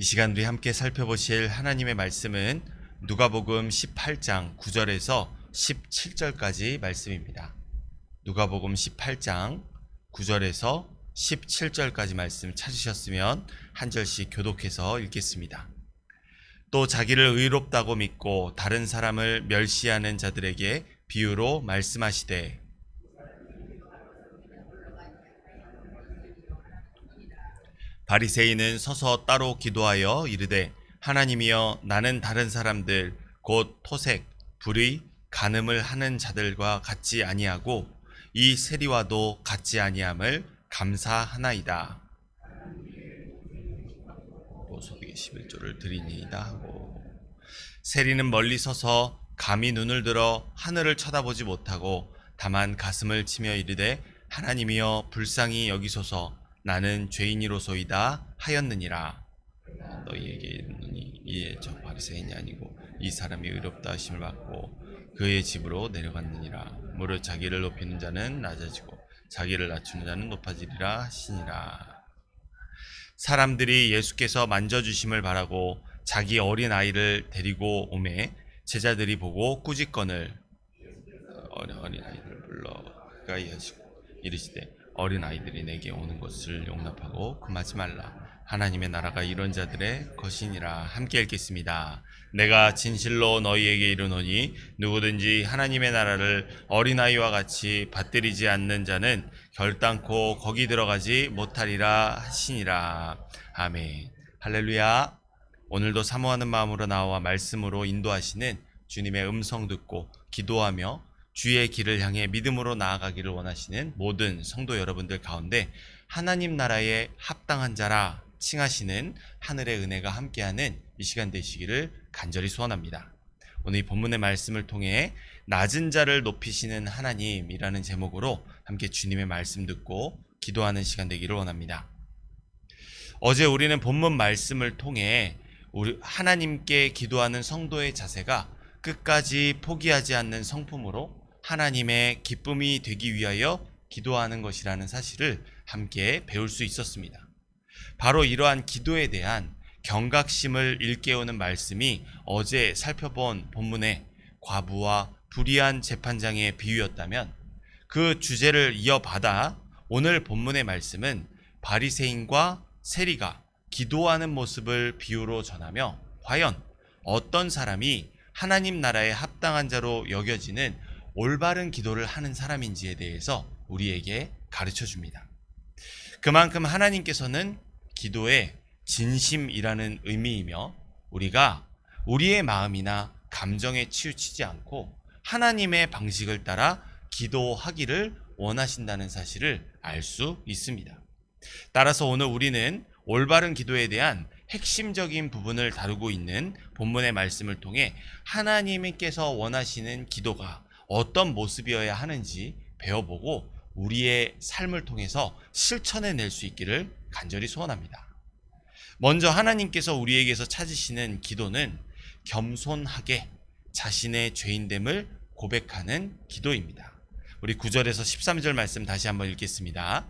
이 시간 우리 함께 살펴보실 하나님의 말씀은 누가복음 18장 9절에서 17절까지 말씀입니다. 누가복음 18장 9절에서 17절까지 말씀 찾으셨으면 한 절씩 교독해서 읽겠습니다. 또 자기를 의롭다고 믿고 다른 사람을 멸시하는 자들에게 비유로 말씀하시되 바리새인은 서서 따로 기도하여 이르되 하나님이여 나는 다른 사람들 곧 토색, 불의, 간음을 하는 자들과 같지 아니하고 이 세리와도 같지 아니함을 감사하나이다. 또 소득의 11조를 드리니이다 하고 세리는 멀리 서서 감히 눈을 들어 하늘을 쳐다보지 못하고 다만 가슴을 치며 이르되 하나님이여 불쌍히 여기소서 나는 죄인이로소이다 하였느니라. 너희에게 이르노니 이에 저 바리새인이 아니고 이 사람이 의롭다 하심을 받고 그의 집으로 내려갔느니라. 무릇 자기를 높이는 자는 낮아지고 자기를 낮추는 자는 높아지리라 하시니라. 사람들이 예수께서 만져주심을 바라고 자기 어린 아이를 데리고 오매 제자들이 보고 꾸짖거늘 어린 아이를 불러 가까이 하시고 이르시되 어린 아이들이 내게 오는 것을 용납하고 금하지 말라. 하나님의 나라가 이런 자들의 것이니라. 함께 읽겠습니다. 내가 진실로 너희에게 이르노니 누구든지 하나님의 나라를 어린아이와 같이 받들이지 않는 자는 결단코 거기 들어가지 못하리라 하시니라. 아멘. 할렐루야. 오늘도 사모하는 마음으로 나와 말씀으로 인도하시는 주님의 음성 듣고 기도하며 주의 길을 향해 믿음으로 나아가기를 원하시는 모든 성도 여러분들 가운데 하나님 나라에 합당한 자라 칭하시는 하늘의 은혜가 함께하는 이 시간 되시기를 간절히 소원합니다. 오늘 이 본문의 말씀을 통해 낮은 자를 높이시는 하나님이라는 제목으로 함께 주님의 말씀 듣고 기도하는 시간 되기를 원합니다. 어제 우리는 본문 말씀을 통해 우리 하나님께 기도하는 성도의 자세가 끝까지 포기하지 않는 성품으로 하나님의 기쁨이 되기 위하여 기도하는 것이라는 사실을 함께 배울 수 있었습니다. 바로 이러한 기도에 대한 경각심을 일깨우는 말씀이 어제 살펴본 본문의 과부와 불의한 재판장의 비유였다면 그 주제를 이어받아 오늘 본문의 말씀은 바리새인과 세리가 기도하는 모습을 비유로 전하며 과연 어떤 사람이 하나님 나라에 합당한 자로 여겨지는 올바른 기도를 하는 사람인지에 대해서 우리에게 가르쳐 줍니다. 그만큼 하나님께서는 기도의 진심이라는 의미이며 우리가 우리의 마음이나 감정에 치우치지 않고 하나님의 방식을 따라 기도하기를 원하신다는 사실을 알 수 있습니다. 따라서 오늘 우리는 올바른 기도에 대한 핵심적인 부분을 다루고 있는 본문의 말씀을 통해 하나님께서 원하시는 기도가 어떤 모습이어야 하는지 배워보고 우리의 삶을 통해서 실천해낼 수 있기를 간절히 소원합니다. 먼저 하나님께서 우리에게서 찾으시는 기도는 겸손하게 자신의 죄인됨을 고백하는 기도입니다. 우리 9절에서 13절 말씀 다시 한번 읽겠습니다.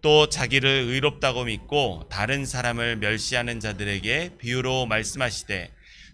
또 자기를 의롭다고 믿고 다른 사람을 멸시하는 자들에게 비유로 말씀하시되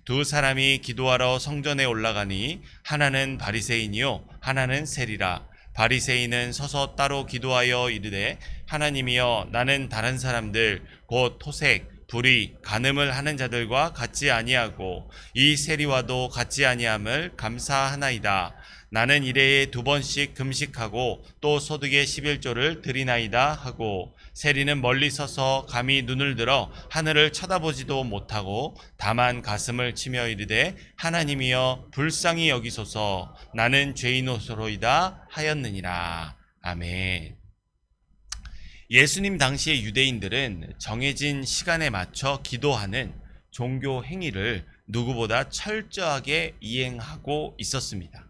두 사람이 기도하러 성전에 올라가니 하나는 바리새인이요 하나는 세리라. 바리새인은 서서 따로 기도하여 이르되 하나님이여 나는 다른 사람들 곧 토색, 불의, 간음을 하는 자들과 같지 아니하고 이 세리와도 같지 아니함을 감사하나이다. 나는 일해에 2번씩 금식하고 또 소득의 11조를 드리나이다 하고 세리는 멀리 서서 감히 눈을 들어 하늘을 쳐다보지도 못하고 다만 가슴을 치며 이르되 하나님이여 불쌍히 여기소서 나는 죄인으로소이다 하였느니라. 아멘. 예수님 당시의 유대인들은 정해진 시간에 맞춰 기도하는 종교 행위를 누구보다 철저하게 이행하고 있었습니다.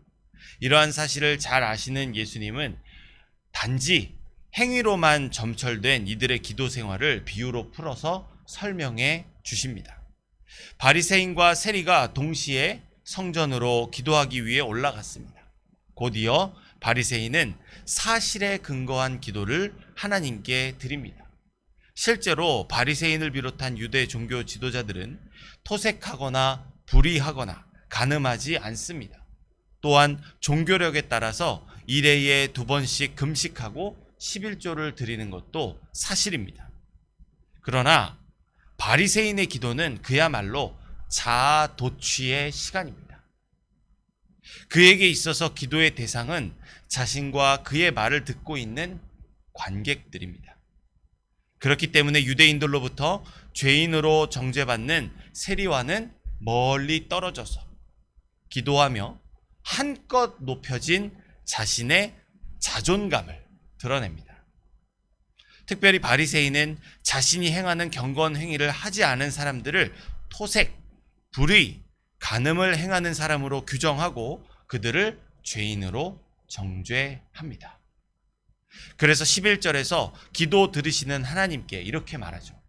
이러한 사실을 잘 아시는 예수님은 단지 행위로만 점철된 이들의 기도 생활을 비유로 풀어서 설명해 주십니다. 바리새인과 세리가 동시에 성전으로 기도하기 위해 올라갔습니다. 곧이어 바리새인은 사실에 근거한 기도를 하나님께 드립니다. 실제로 바리새인을 비롯한 유대 종교 지도자들은 토색하거나 불의하거나 간음하지 않습니다. 또한 종교력에 따라서 1회에 2번씩 금식하고 11조를 드리는 것도 사실입니다. 그러나 바리새인의 기도는 그야말로 자아 도취의 시간입니다. 그에게 있어서 기도의 대상은 자신과 그의 말을 듣고 있는 관객들입니다. 그렇기 때문에 유대인들로부터 죄인으로 정죄받는 세리와는 멀리 떨어져서 기도하며 한껏 높여진 자신의 자존감을 드러냅니다. 특별히 바리새인은 자신이 행하는 경건 행위를 하지 않은 사람들을 토색, 불의, 간음을 행하는 사람으로 규정하고 그들을 죄인으로 정죄합니다. 그래서 11절에서 기도 들으시는 하나님께 이렇게 말하죠.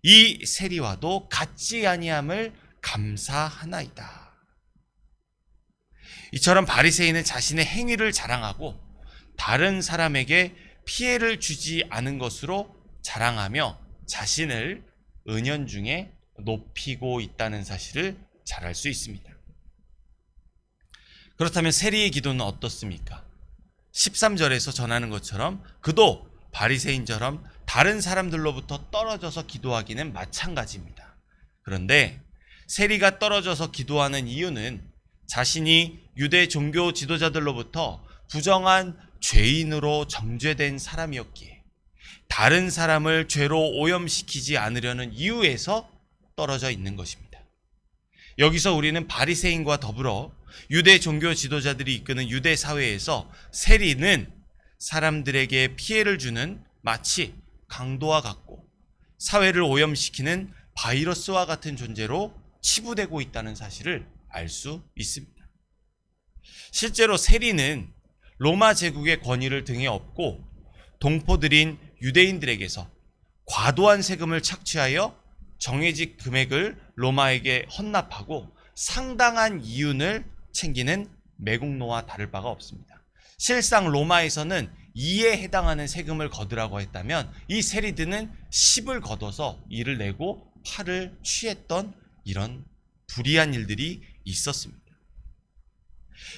이 세리와도 같지 아니함을 감사하나이다. 이처럼 바리새인은 자신의 행위를 자랑하고 다른 사람에게 피해를 주지 않은 것으로 자랑하며 자신을 은연중에 높이고 있다는 사실을 잘 알 수 있습니다. 그렇다면 세리의 기도는 어떻습니까? 13절에서 전하는 것처럼 그도 바리새인처럼 다른 사람들로부터 떨어져서 기도하기는 마찬가지입니다. 그런데 세리가 떨어져서 기도하는 이유는 자신이 유대 종교 지도자들로부터 부정한 죄인으로 정죄된 사람이었기에 다른 사람을 죄로 오염시키지 않으려는 이유에서 떨어져 있는 것입니다. 여기서 우리는 바리새인과 더불어 유대 종교 지도자들이 이끄는 유대 사회에서 세리는 사람들에게 피해를 주는 마치 강도와 같고 사회를 오염시키는 바이러스와 같은 존재로 치부되고 있다는 사실을 알 수 있습니다. 실제로 세리는 로마 제국의 권위를 등에 업고 동포들인 유대인들에게서 과도한 세금을 착취하여 정해진 금액을 로마에게 헌납하고 상당한 이윤을 챙기는 매국노와 다를 바가 없습니다. 실상 로마에서는 2에 해당하는 세금을 거두라고 했다면 이 세리들은 10을 걷어서 이를 내고 팔을 취했던 이런 불의한 일들이 있었습니다.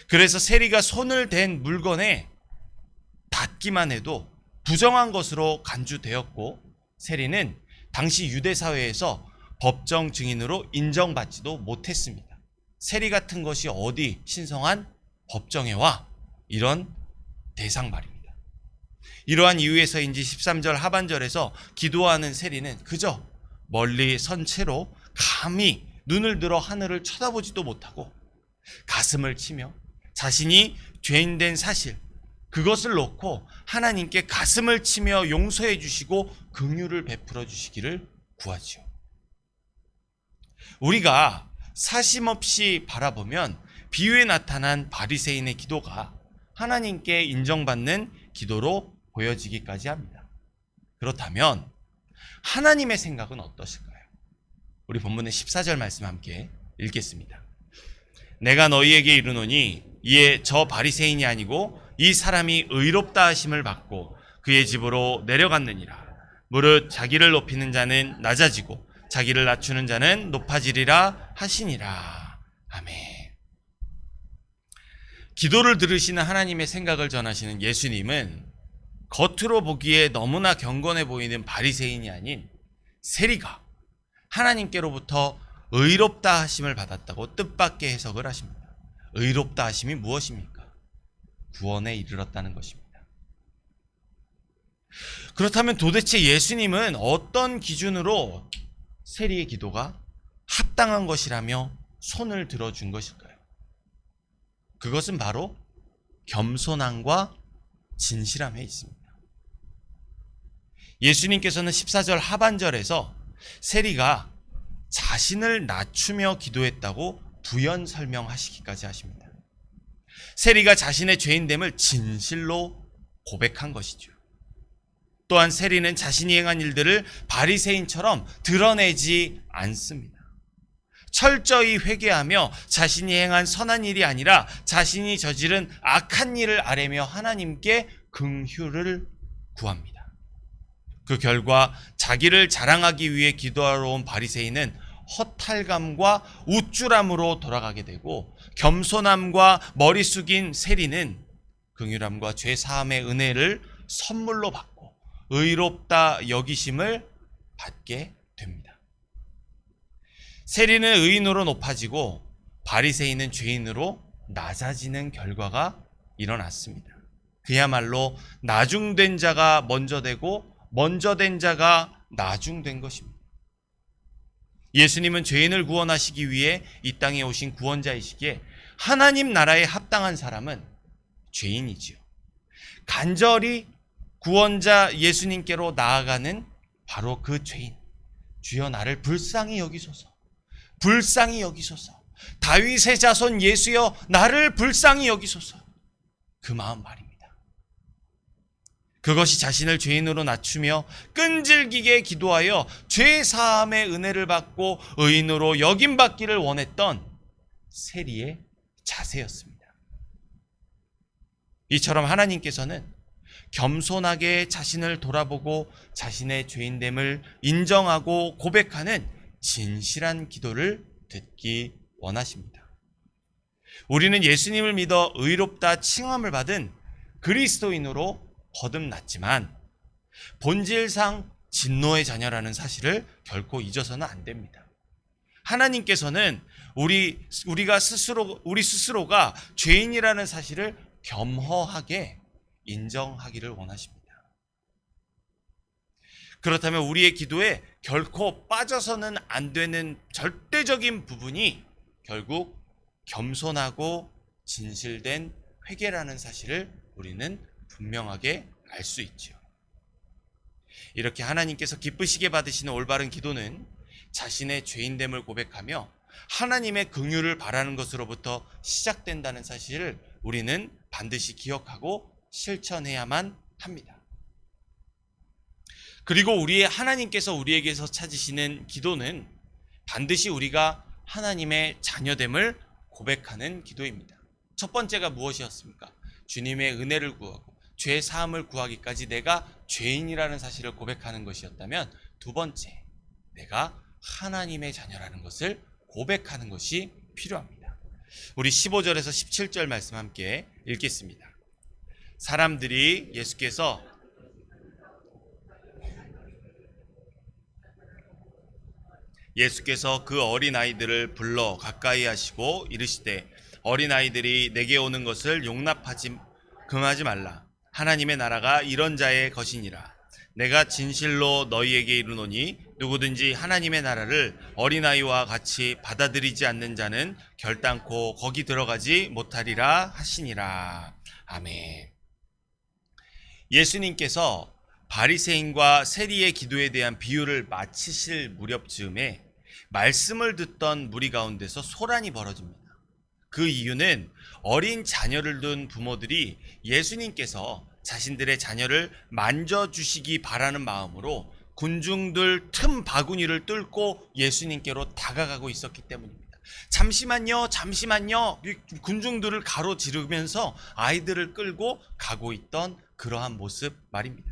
그래서 세리가 손을 댄 물건에 닿기만 해도 부정한 것으로 간주되었고 세리는 당시 유대 사회에서 법정 증인으로 인정받지도 못했습니다. 세리 같은 것이 어디 신성한 법정에 와? 이런 대상 말입니다. 이러한 이유에서인지 13절 하반절에서 기도하는 세리는 그저 멀리 선 채로 감히 눈을 들어 하늘을 쳐다보지도 못하고 가슴을 치며 자신이 죄인된 사실 그것을 놓고 하나님께 가슴을 치며 용서해 주시고 긍휼을 베풀어 주시기를 구하지요. 우리가 사심없이 바라보면 비유에 나타난 바리새인의 기도가 하나님께 인정받는 기도로 보여지기까지 합니다. 그렇다면 하나님의 생각은 어떠실까요? 우리 본문의 14절 말씀 함께 읽겠습니다. 내가 너희에게 이르노니 이에 저 바리새인이 아니고 이 사람이 의롭다 하심을 받고 그의 집으로 내려갔느니라. 무릇 자기를 높이는 자는 낮아지고 자기를 낮추는 자는 높아지리라 하시니라. 아멘. 기도를 들으시는 하나님의 생각을 전하시는 예수님은 겉으로 보기에 너무나 경건해 보이는 바리새인이 아닌 세리가 하나님께로부터 의롭다 하심을 받았다고 뜻밖의 해석을 하십니다. 의롭다 하심이 무엇입니까? 구원에 이르렀다는 것입니다. 그렇다면 도대체 예수님은 어떤 기준으로 세리의 기도가 합당한 것이라며 손을 들어준 것일까요? 그것은 바로 겸손함과 진실함에 있습니다. 예수님께서는 14절 하반절에서 세리가 자신을 낮추며 기도했다고 부연 설명하시기까지 하십니다. 세리가 자신의 죄인됨을 진실로 고백한 것이죠. 또한 세리는 자신이 행한 일들을 바리새인처럼 드러내지 않습니다. 철저히 회개하며 자신이 행한 선한 일이 아니라 자신이 저지른 악한 일을 아뢰며 하나님께 긍휼을 구합니다. 그 결과 자기를 자랑하기 위해 기도하러 온 바리새인은 허탈감과 우쭐함으로 돌아가게 되고, 겸손함과 머리 숙인 세리는 긍휼함과 죄 사함의 은혜를 선물로 받고 의롭다 여기심을 받게 됩니다. 세리는 의인으로 높아지고 바리새인은 죄인으로 낮아지는 결과가 일어났습니다. 그야말로 나중된 자가 먼저 되고 먼저 된 자가 나중된 것입니다. 예수님은 죄인을 구원하시기 위해 이 땅에 오신 구원자이시기에 하나님 나라에 합당한 사람은 죄인이지요. 간절히 구원자 예수님께로 나아가는 바로 그 죄인. 주여 나를 불쌍히 여기소서. 불쌍히 여기소서. 다윗의 자손 예수여 나를 불쌍히 여기소서. 그 마음 말입니다. 그것이 자신을 죄인으로 낮추며 끈질기게 기도하여 죄 사함의 은혜를 받고 의인으로 여김받기를 원했던 세리의 자세였습니다. 이처럼 하나님께서는 겸손하게 자신을 돌아보고 자신의 죄인됨을 인정하고 고백하는 진실한 기도를 듣기 원하십니다. 우리는 예수님을 믿어 의롭다 칭함을 받은 그리스도인으로 거듭났지만 본질상 진노의 자녀라는 사실을 결코 잊어서는 안 됩니다. 하나님께서는 우리 스스로가 죄인이라는 사실을 겸허하게 인정하기를 원하십니다. 그렇다면 우리의 기도에 결코 빠져서는 안 되는 절대적인 부분이 결국 겸손하고 진실된 회개라는 사실을 우리는 분명하게 알 수 있죠. 이렇게 하나님께서 기쁘시게 받으시는 올바른 기도는 자신의 죄인됨을 고백하며 하나님의 긍휼을 바라는 것으로부터 시작된다는 사실을 우리는 반드시 기억하고 실천해야만 합니다. 그리고 하나님께서 우리에게서 찾으시는 기도는 반드시 우리가 하나님의 자녀됨을 고백하는 기도입니다. 첫 번째가 무엇이었습니까? 주님의 은혜를 구하고 죄 사함을 구하기까지 내가 죄인이라는 사실을 고백하는 것이었다면, 두 번째, 내가 하나님의 자녀라는 것을 고백하는 것이 필요합니다. 우리 15절에서 17절 말씀 함께 읽겠습니다. 사람들이 예수께서 그 어린아이들을 불러 가까이 하시고 이르시되 어린아이들이 내게 오는 것을 금하지 말라. 하나님의 나라가 이런 자의 것이니라. 내가 진실로 너희에게 이르노니 누구든지 하나님의 나라를 어린아이와 같이 받아들이지 않는 자는 결단코 거기 들어가지 못하리라 하시니라. 아멘. 예수님께서 바리새인과 세리의 기도에 대한 비유를 마치실 무렵쯤에 말씀을 듣던 무리 가운데서 소란이 벌어집니다. 그 이유는 어린 자녀를 둔 부모들이 예수님께서 자신들의 자녀를 만져주시기 바라는 마음으로 군중들 틈 바구니를 뚫고 예수님께로 다가가고 있었기 때문입니다. 잠시만요. 군중들을 가로지르면서 아이들을 끌고 가고 있던 그러한 모습 말입니다.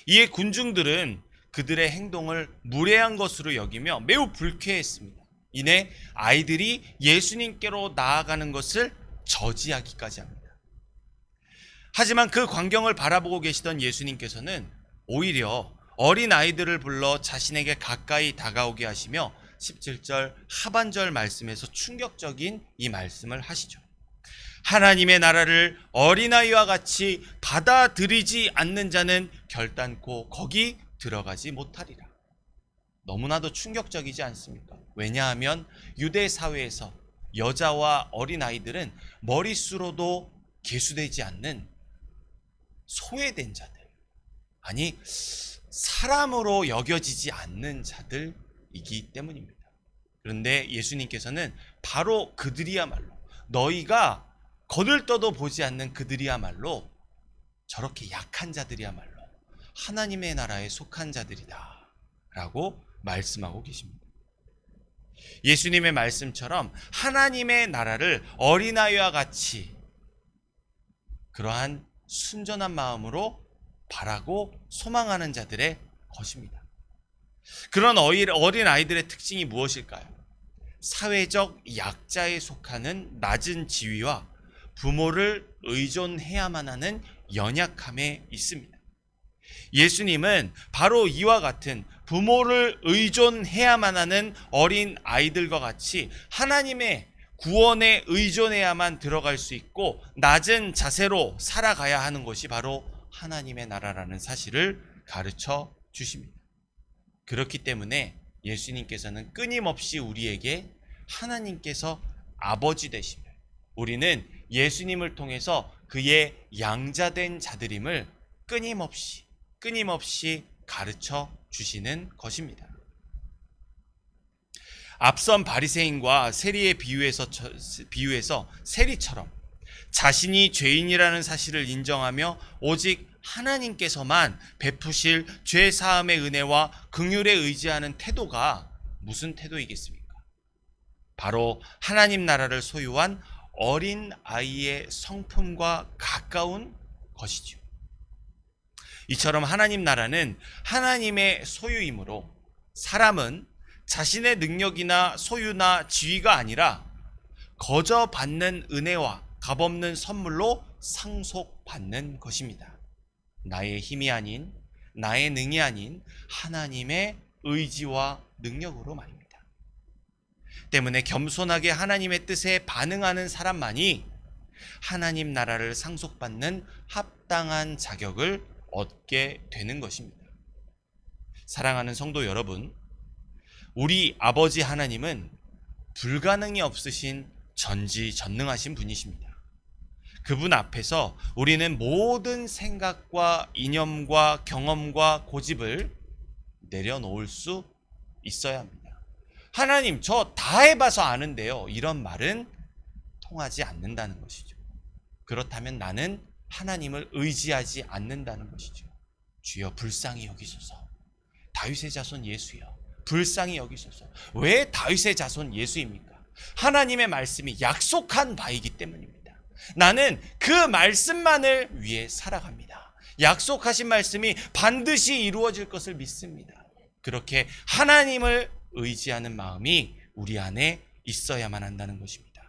이에 군중들은 그들의 행동을 무례한 것으로 여기며 매우 불쾌했습니다. 이내 아이들이 예수님께로 나아가는 것을 저지하기까지 합니다. 하지만 그 광경을 바라보고 계시던 예수님께서는 오히려 어린 아이들을 불러 자신에게 가까이 다가오게 하시며 17절 하반절 말씀에서 충격적인 이 말씀을 하시죠. 하나님의 나라를 어린아이와 같이 받아들이지 않는 자는 결단코 거기 들어가지 못하리라. 너무나도 충격적이지 않습니까? 왜냐하면 유대 사회에서 여자와 어린아이들은 머릿수로도 계수되지 않는 소외된 자들, 아니 사람으로 여겨지지 않는 자들이기 때문입니다. 그런데 예수님께서는 바로 그들이야말로, 너희가 거들떠도 보지 않는 그들이야말로, 저렇게 약한 자들이야말로 하나님의 나라에 속한 자들이다 라고 말씀하고 계십니다. 예수님의 말씀처럼 하나님의 나라를 어린아이와 같이 그러한 순전한 마음으로 바라고 소망하는 자들의 것입니다. 그런 어린 아이들의 특징이 무엇일까요? 사회적 약자에 속하는 낮은 지위와 부모를 의존해야만 하는 연약함에 있습니다. 예수님은 바로 이와 같은 부모를 의존해야만 하는 어린 아이들과 같이 하나님의 구원에 의존해야만 들어갈 수 있고 낮은 자세로 살아가야 하는 것이 바로 하나님의 나라라는 사실을 가르쳐 주십니다. 그렇기 때문에 예수님께서는 끊임없이 우리에게 하나님께서 아버지 되심을, 우리는 예수님을 통해서 그의 양자된 자들임을 끊임없이 가르쳐 주시는 것입니다. 앞선 바리새인과 세리의 비유에서 세리처럼 자신이 죄인이라는 사실을 인정하며 오직 하나님께서만 베푸실 죄 사함의 은혜와 긍휼에 의지하는 태도가 무슨 태도이겠습니까? 바로 하나님 나라를 소유한 어린 아이의 성품과 가까운 것이죠. 이처럼 하나님 나라는 하나님의 소유이므로 사람은 자신의 능력이나 소유나 지위가 아니라 거저 받는 은혜와 값없는 선물로 상속받는 것입니다. 나의 힘이 아닌, 나의 능이 아닌 하나님의 의지와 능력으로 말입니다. 때문에 겸손하게 하나님의 뜻에 반응하는 사람만이 하나님 나라를 상속받는 합당한 자격을 얻게 되는 것입니다. 사랑하는 성도 여러분, 우리 아버지 하나님은 불가능이 없으신 전지전능하신 분이십니다. 그분 앞에서 우리는 모든 생각과 이념과 경험과 고집을 내려놓을 수 있어야 합니다. 하나님, 저 다 해봐서 아는데요. 이런 말은 통하지 않는다는 것이죠. 그렇다면 나는 하나님을 의지하지 않는다는 것이죠. 주여 불쌍히 여기소서. 다윗의 자손 예수여, 불쌍히 여기소서. 왜 다윗의 자손 예수입니까? 하나님의 말씀이 약속한 바이기 때문입니다. 나는 그 말씀만을 위해 살아갑니다. 약속하신 말씀이 반드시 이루어질 것을 믿습니다. 그렇게 하나님을 의지하는 마음이 우리 안에 있어야만 한다는 것입니다.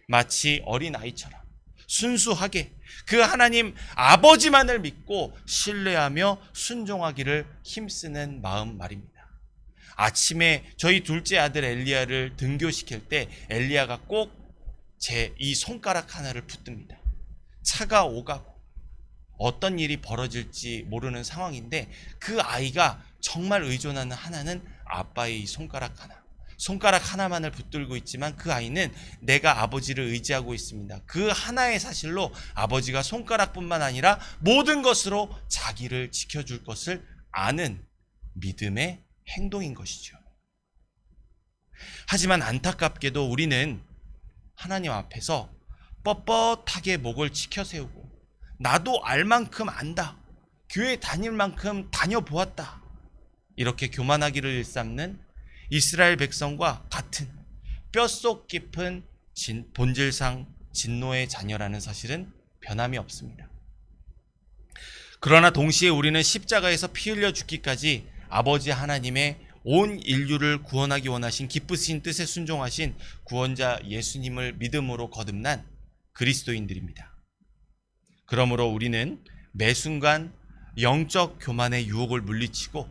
마치 어린아이처럼 순수하게 그 하나님 아버지만을 믿고 신뢰하며 순종하기를 힘쓰는 마음 말입니다. 아침에 저희 둘째 아들 엘리야를 등교시킬 때 엘리야가 꼭 제 이 손가락 하나를 붙듭니다. 차가 오가고 어떤 일이 벌어질지 모르는 상황인데 그 아이가 정말 의존하는 하나는 아빠의 이 손가락 하나만을 붙들고 있지만 그 아이는 내가 아버지를 의지하고 있습니다. 그 하나의 사실로 아버지가 손가락뿐만 아니라 모든 것으로 자기를 지켜줄 것을 아는 믿음의 행동인 것이죠. 하지만 안타깝게도 우리는 하나님 앞에서 뻣뻣하게 목을 치켜 세우고 나도 알 만큼 안다, 교회 다닐 만큼 다녀보았다, 이렇게 교만하기를 일삼는 이스라엘 백성과 같은 뼛속 깊은 본질상 진노의 자녀라는 사실은 변함이 없습니다. 그러나 동시에 우리는 십자가에서 피 흘려 죽기까지 아버지 하나님의 온 인류를 구원하기 원하신 기쁘신 뜻에 순종하신 구원자 예수님을 믿음으로 거듭난 그리스도인들입니다. 그러므로 우리는 매 순간 영적 교만의 유혹을 물리치고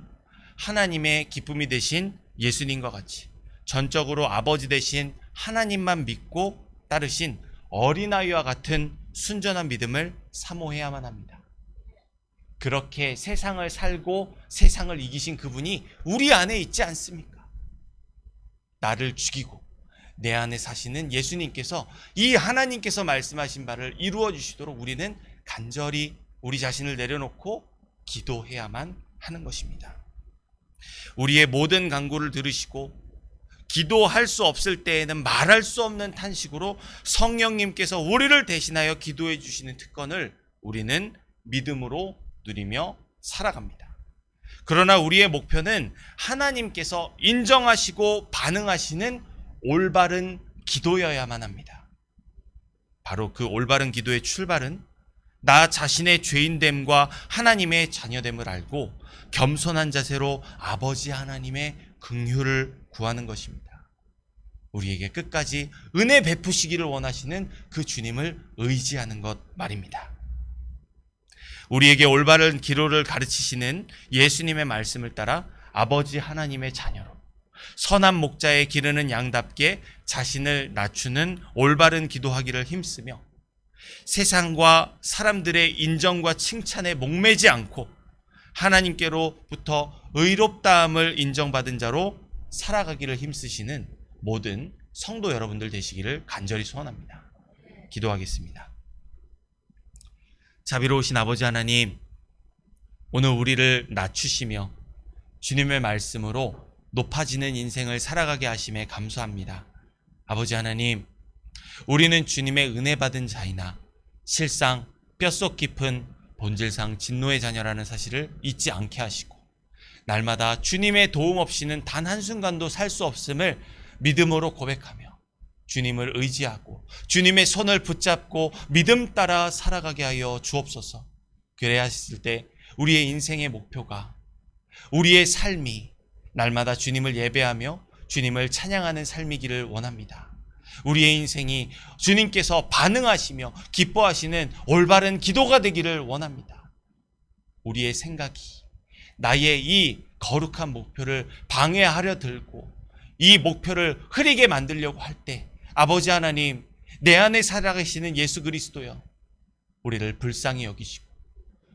하나님의 기쁨이 되신 예수님과 같이 전적으로 아버지 되신 하나님만 믿고 따르신 어린아이와 같은 순전한 믿음을 사모해야만 합니다. 그렇게 세상을 살고 세상을 이기신 그분이 우리 안에 있지 않습니까? 나를 죽이고 내 안에 사시는 예수님께서, 이 하나님께서 말씀하신 바를 이루어 주시도록 우리는 간절히 우리 자신을 내려놓고 기도해야만 하는 것입니다. 우리의 모든 간구를 들으시고 기도할 수 없을 때에는 말할 수 없는 탄식으로 성령님께서 우리를 대신하여 기도해 주시는 특권을 우리는 믿음으로 누리며 살아갑니다. 그러나 우리의 목표는 하나님께서 인정하시고 반응하시는 올바른 기도여야만 합니다. 바로 그 올바른 기도의 출발은 나 자신의 죄인됨과 하나님의 자녀됨을 알고 겸손한 자세로 아버지 하나님의 긍휼을 구하는 것입니다. 우리에게 끝까지 은혜 베푸시기를 원하시는 그 주님을 의지하는 것 말입니다. 우리에게 올바른 기도를 가르치시는 예수님의 말씀을 따라 아버지 하나님의 자녀로 선한 목자의 기르는 양답게 자신을 낮추는 올바른 기도하기를 힘쓰며 세상과 사람들의 인정과 칭찬에 목매지 않고 하나님께로부터 의롭다함을 인정받은 자로 살아가기를 힘쓰시는 모든 성도 여러분들 되시기를 간절히 소원합니다. 기도하겠습니다. 자비로우신 아버지 하나님, 오늘 우리를 낮추시며 주님의 말씀으로 높아지는 인생을 살아가게 하심에 감사합니다. 아버지 하나님, 우리는 주님의 은혜 받은 자이나 실상 뼛속 깊은 본질상 진노의 자녀라는 사실을 잊지 않게 하시고 날마다 주님의 도움 없이는 단 한순간도 살 수 없음을 믿음으로 고백하며 주님을 의지하고 주님의 손을 붙잡고 믿음 따라 살아가게 하여 주옵소서. 그래야 했을 때 우리의 인생의 목표가, 우리의 삶이 날마다 주님을 예배하며 주님을 찬양하는 삶이기를 원합니다. 우리의 인생이 주님께서 반응하시며 기뻐하시는 올바른 기도가 되기를 원합니다. 우리의 생각이 나의 이 거룩한 목표를 방해하려 들고 이 목표를 흐리게 만들려고 할 때 아버지 하나님, 내 안에 살아계시는 예수 그리스도여, 우리를 불쌍히 여기시고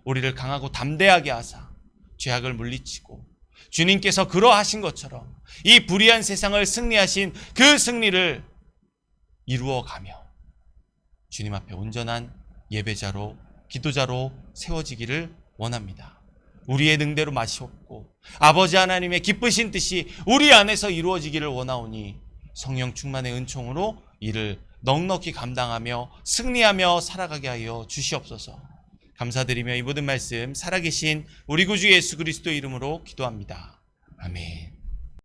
우리를 강하고 담대하게 하사 죄악을 물리치고 주님께서 그러하신 것처럼 이 불의한 세상을 승리하신 그 승리를 이루어가며 주님 앞에 온전한 예배자로 기도자로 세워지기를 원합니다. 우리의 능대로 마시옵고 아버지 하나님의 기쁘신 뜻이 우리 안에서 이루어지기를 원하오니 성령 충만의 은총으로 이를 넉넉히 감당하며 승리하며 살아가게 하여 주시옵소서. 감사드리며 이 모든 말씀 살아계신 우리 구주 예수 그리스도 이름으로 기도합니다. 아멘.